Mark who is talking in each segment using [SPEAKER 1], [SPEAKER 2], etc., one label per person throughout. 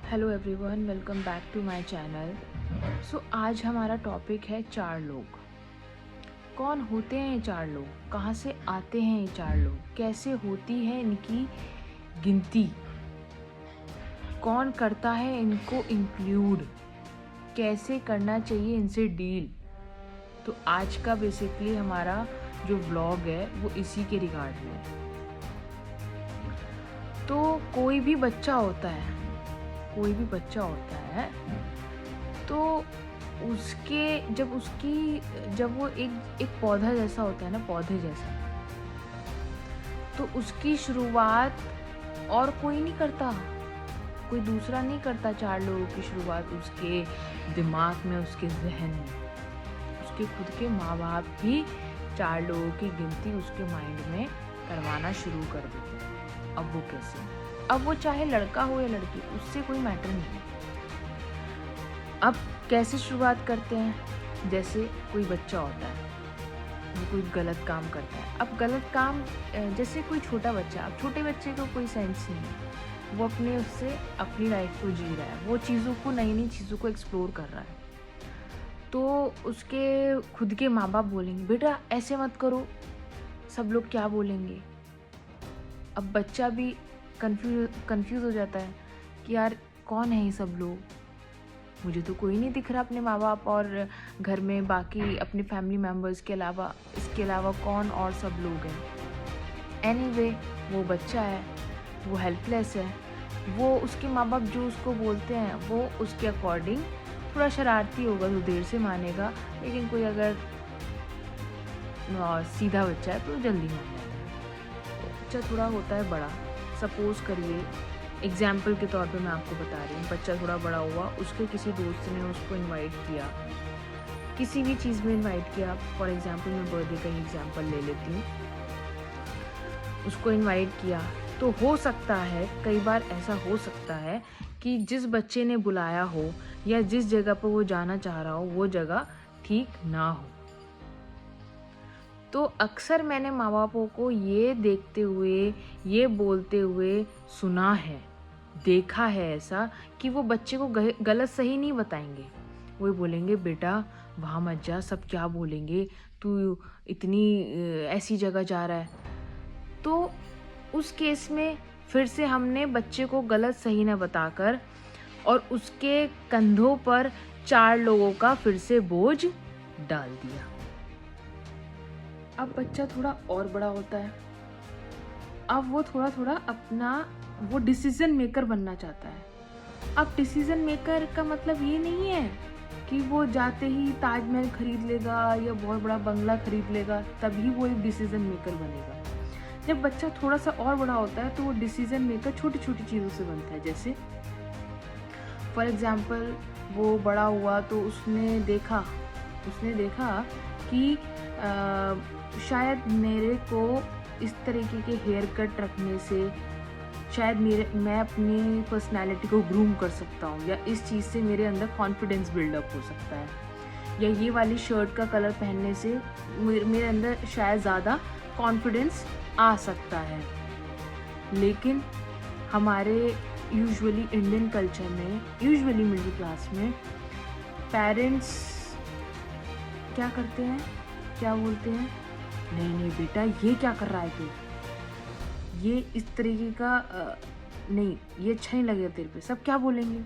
[SPEAKER 1] Hello everyone, welcome back to my channel. So आज हमारा topic है चार लोग। कौन होते हैं ये चार लोग, कहाँ से आते हैं ये चार लोग, कैसे होती है इनकी गिनती, कौन करता है इनको इंक्लूड, कैसे करना चाहिए इनसे डील। तो आज का बेसिकली हमारा जो व्लॉग है वो इसी के रिगार्ड में है। तो कोई भी बच्चा होता है तो जब वो एक पौधा जैसा होता है ना, पौधे जैसा, तो उसकी शुरुआत और कोई नहीं करता, कोई दूसरा नहीं करता। चार लोगों की शुरुआत उसके दिमाग में, उसके जहन में, उसके खुद के माँ बाप ही चार लोगों की गिनती उसके माइंड में करवाना शुरू कर देते हैं। अब वो कैसे? अब वो चाहे लड़का हो या लड़की, उससे कोई मैटर नहीं है। अब कैसे शुरुआत करते हैं? जैसे कोई बच्चा होता है, वो कोई गलत काम करता है। अब गलत काम, जैसे कोई छोटा बच्चा, अब छोटे बच्चे को कोई सेंस नहीं है, वो उससे अपनी लाइफ को जी रहा है, वो नई नई चीज़ों को एक्सप्लोर कर रहा है। तो उसके खुद के माँ बाप बोलेंगे, बेटा ऐसे मत करो, सब लोग क्या बोलेंगे। अब बच्चा भी कंफ्यूज हो जाता है कि यार कौन है ये सब लोग, मुझे तो कोई नहीं दिख रहा अपने माँ बाप और घर में बाकी अपने फैमिली मेम्बर्स के अलावा, इसके अलावा कौन और सब लोग हैं। एनीवे, वो बच्चा है, वो हेल्पलेस है, वो उसके माँ बाप जो उसको बोलते हैं वो उसके अकॉर्डिंग थोड़ा शरारती होगा तो देर से मानेगा, लेकिन कोई अगर सीधा बच्चा है तो जल्दी मान जाता है। बच्चा थोड़ा होता है बड़ा, सपोज करिए एग्जाम्पल के तौर पे मैं आपको बता रही हूँ, बच्चा थोड़ा बड़ा हुआ, उसके किसी दोस्त ने उसको इनवाइट किया, किसी भी चीज़ में इनवाइट किया। फॉर एग्जाम्पल मैं बर्थडे का ही एग्जाम्पल ले लेती हूँ। उसको इनवाइट किया तो हो सकता है, कई बार ऐसा हो सकता है कि जिस बच्चे ने बुलाया हो या जिस जगह पर वो जाना चाह रहा हो वो जगह ठीक ना हो। तो अक्सर मैंने माँ बापों को ये देखते हुए, ये बोलते हुए सुना है, देखा है ऐसा कि वो बच्चे को गलत सही नहीं बताएंगे। वो बोलेंगे बेटा वहाँ मत जा, सब क्या बोलेंगे, तू इतनी ऐसी जगह जा रहा है। तो उस केस में फिर से हमने बच्चे को गलत सही ना बताकर और उसके कंधों पर चार लोगों का फिर से बोझ डाल दिया। अब बच्चा थोड़ा और बड़ा होता है, अब वो थोड़ा थोड़ा अपना वो डिसीजन मेकर बनना चाहता है। अब डिसीजन मेकर का मतलब ये नहीं है कि वो जाते ही ताजमहल खरीद लेगा या बहुत बड़ा बंगला खरीद लेगा तभी वो एक डिसीजन मेकर बनेगा। जब बच्चा थोड़ा सा और बड़ा होता है तो वो डिसीजन मेकर छोटी छोटी चीज़ों से बनता है। जैसे फॉर एग्जाम्पल वो बड़ा हुआ तो उसने देखा कि शायद मेरे को इस तरीके के हेयर कट रखने से शायद मैं अपनी पर्सनालिटी को ग्रूम कर सकता हूँ, या इस चीज़ से मेरे अंदर कॉन्फिडेंस बिल्डअप हो सकता है, या ये वाली शर्ट का कलर पहनने से मेरे अंदर शायद ज़्यादा कॉन्फिडेंस आ सकता है। लेकिन हमारे यूजुअली इंडियन कल्चर में, यूजुअली मिडिल क्लास में, पेरेंट्स क्या करते हैं, क्या बोलते हैं, नहीं बेटा ये क्या कर रहा है तू, ये इस तरीके का नहीं, ये अच्छा नहीं लगेगा तेरे पे, सब क्या बोलेंगे।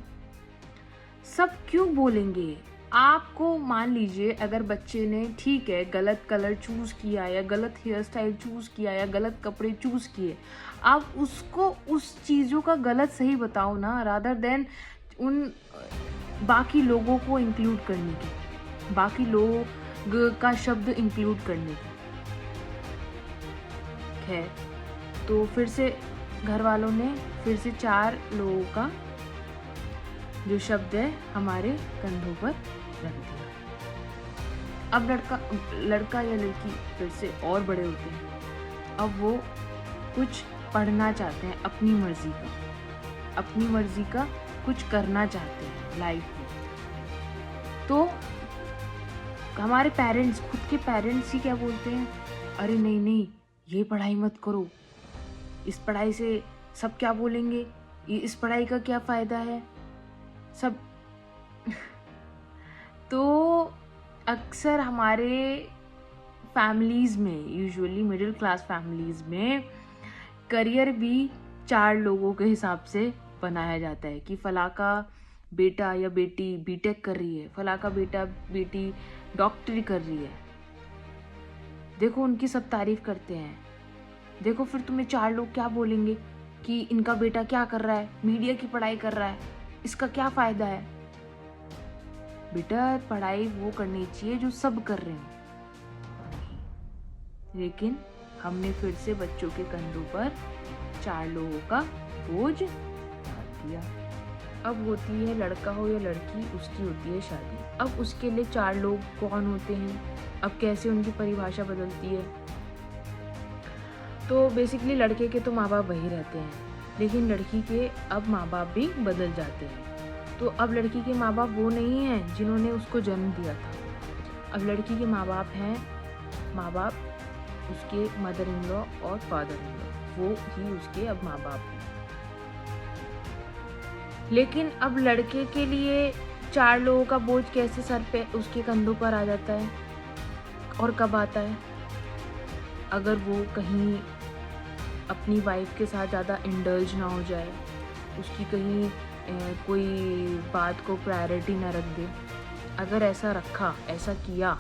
[SPEAKER 1] सब क्यों बोलेंगे? आपको मान लीजिए अगर बच्चे ने, ठीक है, गलत कलर चूज किया या गलत हेयर स्टाइल चूज किया या गलत कपड़े चूज किए, आप उसको उस चीज़ों का गलत सही बताओ ना, रादर देन उन बाकी लोगों को इंक्लूड करने की, बाकी लोग का शब्द इंक्लूड करने की। खैर, तो फिर से घर वालों ने फिर से चार लोगों का जो शब्द है हमारे कंधों पर रख दिया। अब लड़का या लड़की फिर से और बड़े होते हैं, अब वो कुछ पढ़ना चाहते हैं, अपनी मर्जी का कुछ करना चाहते हैं लाइफ में। तो हमारे पेरेंट्स, खुद के पेरेंट्स ही क्या बोलते हैं, अरे नहीं ये पढ़ाई मत करो, इस पढ़ाई से सब क्या बोलेंगे, इस पढ़ाई का क्या फ़ायदा है, सब तो अक्सर हमारे फैमिलीज़ में, यूजुअली मिडिल क्लास फैमिलीज़ में, करियर भी 4 लोगों के हिसाब से बनाया जाता है कि फला का बेटा या बेटी बीटेक कर रही है, फला का बेटा बेटी डॉक्टरी कर रही है, देखो उनकी सब तारीफ करते हैं, देखो फिर तुम्हें 4 लोग क्या बोलेंगे कि इनका बेटा क्या कर रहा है, मीडिया की पढ़ाई कर रहा है, इसका क्या फ़ायदा है। बेटा पढ़ाई वो करनी चाहिए जो सब कर रहे हैं। लेकिन हमने फिर से बच्चों के कंधों पर 4 लोगों का बोझ डाल दिया। अब होती है, लड़का हो या लड़की, उसकी होती है शादी। अब उसके लिए 4 लोग कौन होते हैं, अब कैसे उनकी परिभाषा बदलती है। तो बेसिकली लड़के के तो माँ बाप वही रहते हैं, लेकिन लड़की के अब माँ बाप भी बदल जाते हैं। तो अब लड़की के माँ बाप वो नहीं हैं जिन्होंने उसको जन्म दिया था। अब लड़की के माँ बाप हैं, माँ बाप उसके मदर इन लॉ और फादर इन लॉ, वो ही उसके अब माँ बाप हैं। लेकिन अब लड़के के लिए 4 लोगों का बोझ कैसे सर पे उसके कंधों पर आ जाता है, और कब आता है? अगर वो कहीं अपनी वाइफ के साथ ज़्यादा इंडल्ज ना हो जाए, उसकी कहीं कोई बात को प्रायोरिटी ना रख दे। अगर ऐसा रखा, ऐसा किया,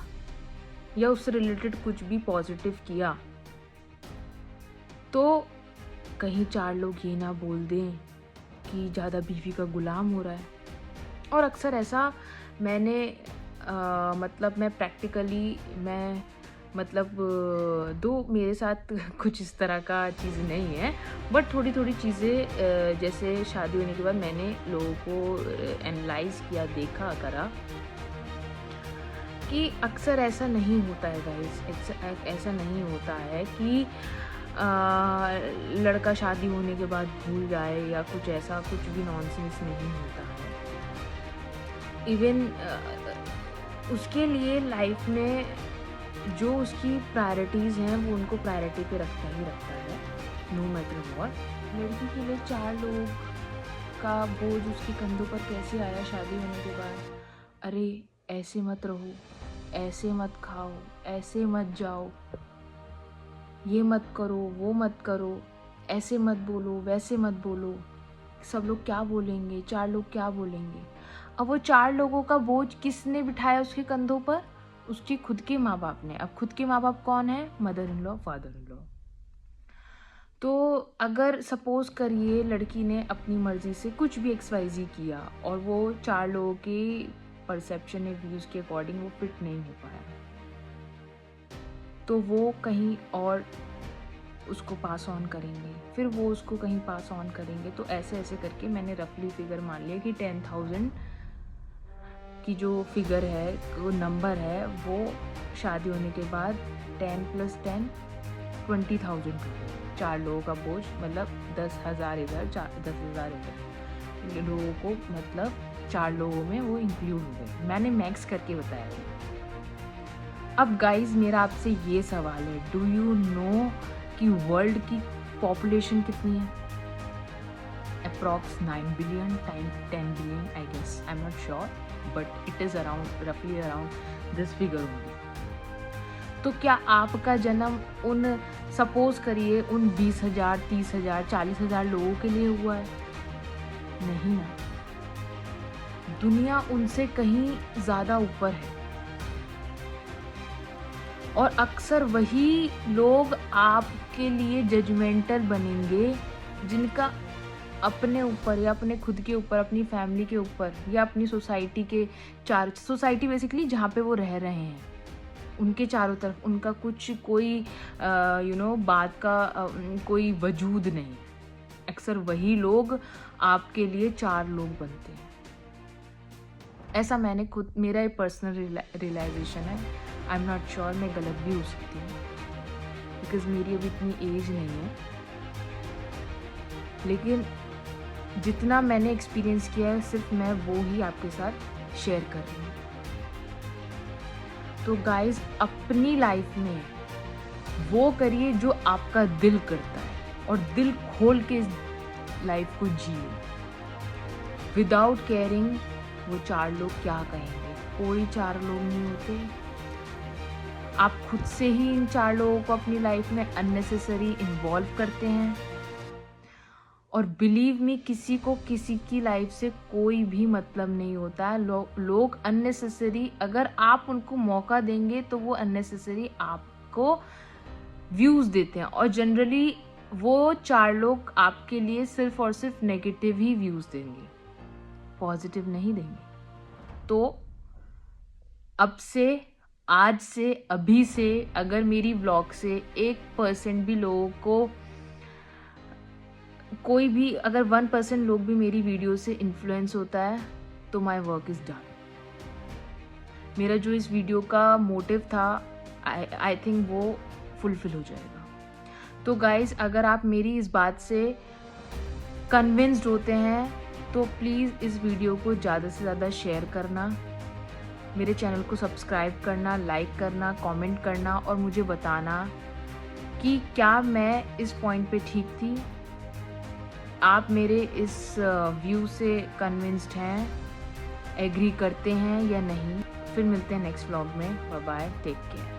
[SPEAKER 1] या उससे रिलेटेड कुछ भी पॉजिटिव किया, तो कहीं 4 लोग ये ना बोल दें कि ज़्यादा बीवी का गुलाम हो रहा है। और अक्सर ऐसा मैंने मैं प्रैक्टिकली दो मेरे साथ कुछ इस तरह का चीज़ नहीं है, बट थोड़ी थोड़ी चीज़ें जैसे शादी होने के बाद मैंने लोगों को एनालाइज किया, देखा, करा कि अक्सर ऐसा नहीं होता है गाइस। ऐसा नहीं होता है कि लड़का शादी होने के बाद भूल जाए या कुछ ऐसा, कुछ भी नॉनसेंस नहीं होता है। इवन उसके लिए लाइफ में जो उसकी प्रायोरिटीज़ हैं वो उनको प्रायोरिटी पे रखता ही रखता है, नो मैटर व्हाट। लड़की के लिए 4 लोग का बोझ उसके कंधों पर कैसे आया शादी होने के बाद? अरे ऐसे मत रहो, ऐसे मत खाओ, ऐसे मत जाओ, ये मत करो, वो मत करो, ऐसे मत बोलो, वैसे मत बोलो, सब लोग क्या बोलेंगे, 4 लोग क्या बोलेंगे। अब वो 4 लोगों का बोझ किसने बिठाया उसके कंधों पर? उसकी खुद के माँ बाप ने। अब खुद के माँ बाप कौन है? Mother in law, father in law. तो अगर सपोज करिए लड़की ने अपनी मर्जी से कुछ भी XYZ किया और वो 4 लोगों के परसेप्शन या व्यूज़ के अकॉर्डिंग वो फिट नहीं हो पाया, तो वो कहीं और उसको पास ऑन करेंगे, फिर वो उसको कहीं पास ऑन करेंगे। तो ऐसे ऐसे करके मैंने रफली फिगर मान लिया कि 10,000 की जो फिगर है, वो नंबर है, वो शादी होने के बाद 10 + 10 20,000 का 4 लोगों का बोझ, मतलब 10,000 इधर, 10,000 इधर, लोगों को मतलब 4 लोगों में वो इंक्लूड हो गए। मैंने मैक्स करके बताया। अब गाइज मेरा आपसे ये सवाल है, डू यू नो कि वर्ल्ड की पॉपुलेशन कितनी है? Approx 9 billion time 10 billion, I guess, I am not sure, but it is around, रफली अराउंड दिस फिगर होगी। तो क्या आपका जन्म उन, सपोज करिए, उन 20,000, 30,000, 40,000 लोगों के लिए हुआ है? नहीं ना। दुनिया उनसे कहीं ज़्यादा ऊपर है, और अक्सर वही लोग आपके लिए जजमेंटल बनेंगे जिनका अपने ऊपर या अपने खुद के ऊपर, अपनी फैमिली के ऊपर या अपनी सोसाइटी के सोसाइटी बेसिकली जहाँ पे वो रह रहे हैं, उनके चारों तरफ उनका कुछ कोई बात का कोई वजूद नहीं। अक्सर वही लोग आपके लिए 4 लोग बनते हैं। ऐसा मैंने खुद, मेरा एक पर्सनल रियलाइजेशन है। आई एम नॉट श्योर, मैं गलत भी हो सकती हूँ बिकॉज मेरी अभी इतनी एज नहीं है, लेकिन जितना मैंने एक्सपीरियंस किया है सिर्फ मैं वो ही आपके साथ शेयर कर रही हूँ। तो गाइज अपनी लाइफ में वो करिए जो आपका दिल करता है, और दिल खोल के लाइफ को जिए, विदाउट केयरिंग वो 4 लोग क्या कहेंगे। कोई 4 लोग नहीं होते। आप खुद से ही इन 4 लोगों को अपनी लाइफ में अननेसेसरी इन्वॉल्व करते हैं। और बिलीव मी, किसी को किसी की लाइफ से कोई भी मतलब नहीं होता है। लोग अननेसेसरी, अगर आप उनको मौका देंगे तो वो अननेसेसरी आपको व्यूज़ देते हैं। और जनरली वो 4 लोग आपके लिए सिर्फ और सिर्फ नेगेटिव ही व्यूज़ देंगे, पॉजिटिव नहीं देंगे। तो अब से, आज से, अभी से अगर मेरी व्लॉग से 1% भी लोगों को, कोई भी अगर 1% लोग भी मेरी वीडियो से इन्फ्लुएंस होता है तो माई वर्क इज़ डन। मेरा जो इस वीडियो का मोटिव था, आई थिंक वो फुलफिल हो जाएगा। तो गाइज़, अगर आप मेरी इस बात से कन्विंस्ड होते हैं तो प्लीज़ इस वीडियो को ज़्यादा से ज़्यादा शेयर करना, मेरे चैनल को सब्सक्राइब करना, लाइक करना, कमेंट करना और मुझे बताना कि क्या मैं इस पॉइंट पे ठीक थी। आप मेरे इस व्यू से कन्विंस्ड हैं, एग्री करते हैं या नहीं। फिर मिलते हैं नेक्स्ट व्लॉग में। Bye bye, take care.